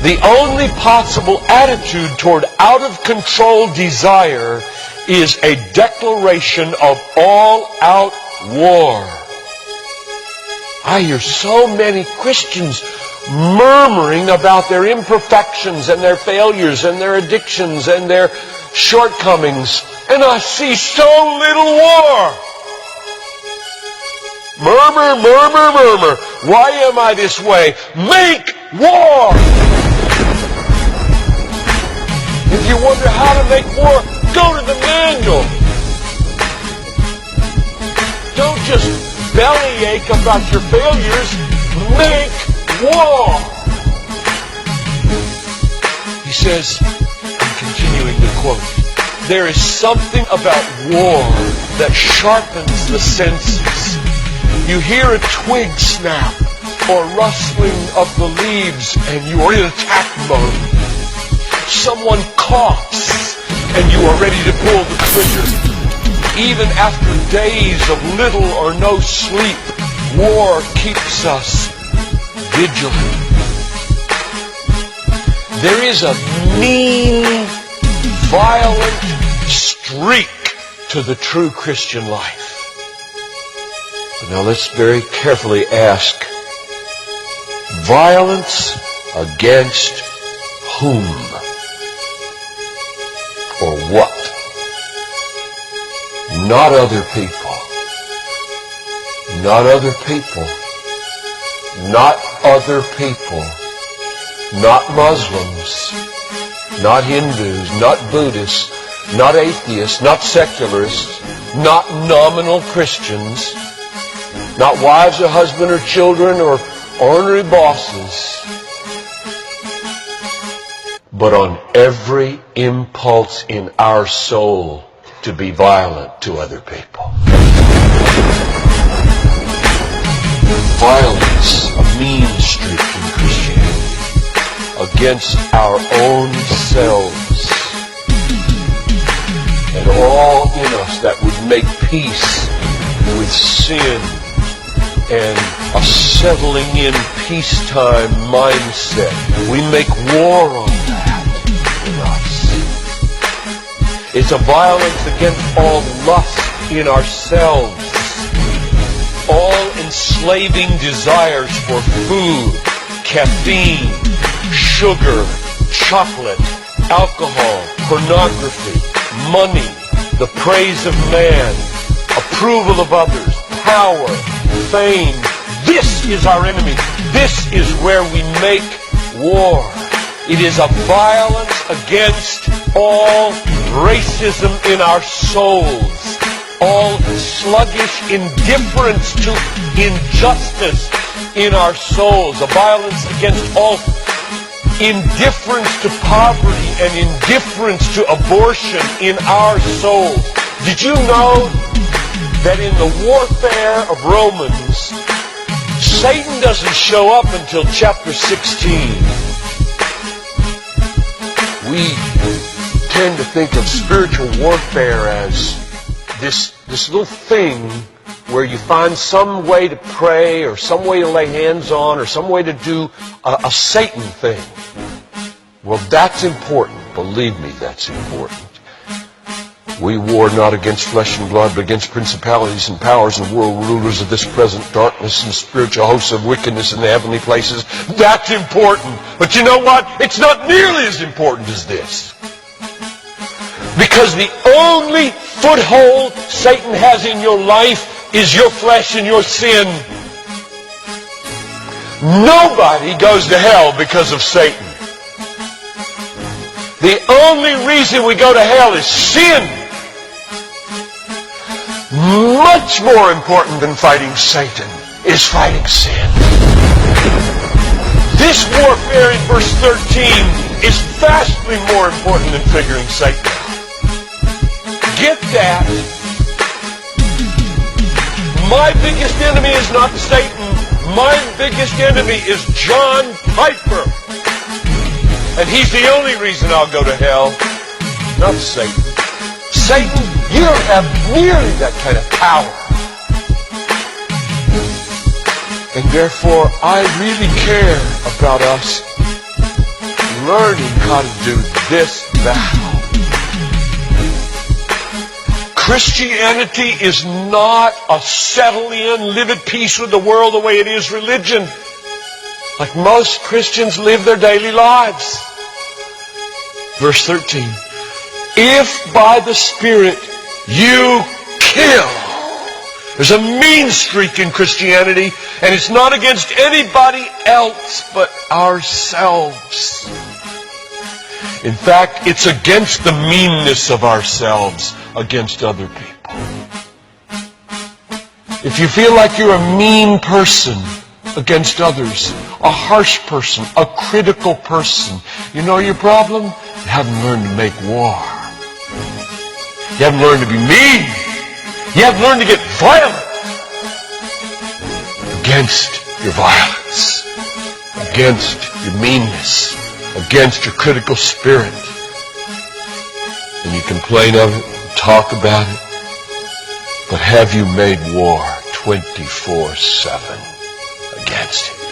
The only possible attitude toward out-of-control desire is a declaration of all-out war. I hear so many Christians murmuring about their imperfections and their failures and their addictions and their shortcomings, and I see so little war. Murmur, murmur, murmur. Why am I this way? Make war! If you wonder how to make war, go to the manual. Don't just bellyache about your failures. Make war! He says, I'm continuing to quote, there is something about war that sharpens the senses. You hear a twig snap or rustling of the leaves and you are in attack mode. Someone coughs and you are ready to pull the trigger. Even after days of little or no sleep, war keeps us vigilant. There is a mean, violent streak to the true Christian life. But now let's very carefully ask, violence against whom? Or what? Not other people. Not other people. Not other people. Not Muslims. Not Hindus. Not Buddhists. Not atheists. Not secularists. Not nominal Christians. Not wives or husband or children or ornery bosses. But on every impulse in our soul to be violent to other people. Violence, a mean streak in Christianity, against our own selves. And all in us that would make peace with sin and a settling in peacetime mindset. We make war on that in us. It's a violence against all lust in ourselves, all enslaving desires for food, caffeine, sugar, chocolate, alcohol, pornography, money, the praise of man, approval of others, power, fame. This is our enemy. This is where we make war. It is a violence against all racism in our souls, all sluggish indifference to injustice in our souls, a violence against all indifference to poverty and indifference to abortion in our souls. Did you know that in the warfare of Romans, Satan doesn't show up until chapter 16? We tend to think of spiritual warfare as this little thing where you find some way to pray or some way to lay hands on or some way to do a Satan thing. Well, that's important. Believe me, that's important. We war not against flesh and blood, but against principalities and powers and world rulers of this present darkness and spiritual hosts of wickedness in the heavenly places. That's important. But you know what? It's not nearly as important as this. Because the only foothold Satan has in your life is your flesh and your sin. Nobody goes to hell because of Satan. The only reason we go to hell is sin. Much more important than fighting Satan is fighting sin. This warfare in verse 13 is vastly more important than figuring Satan out. Get that. My biggest enemy is not Satan. My biggest enemy is John Piper. And he's the only reason I'll go to hell, not Satan. Satan, you don't have nearly that kind of power. And therefore, I really care about us learning how to do this now. Christianity is not a settle in, live at peace with the world the way it is religion. Like most Christians live their daily lives. Verse 13. If by the Spirit you kill. There's a mean streak in Christianity, and it's not against anybody else but ourselves. In fact, it's against the meanness of ourselves against other people. If you feel like you're a mean person against others, a harsh person, a critical person, you know your problem? You haven't learned to make war. You haven't learned to be mean. You haven't learned to get violent against your violence, against your meanness, against your critical spirit. And you complain of it, talk about it, but have you made war 24/7 against it?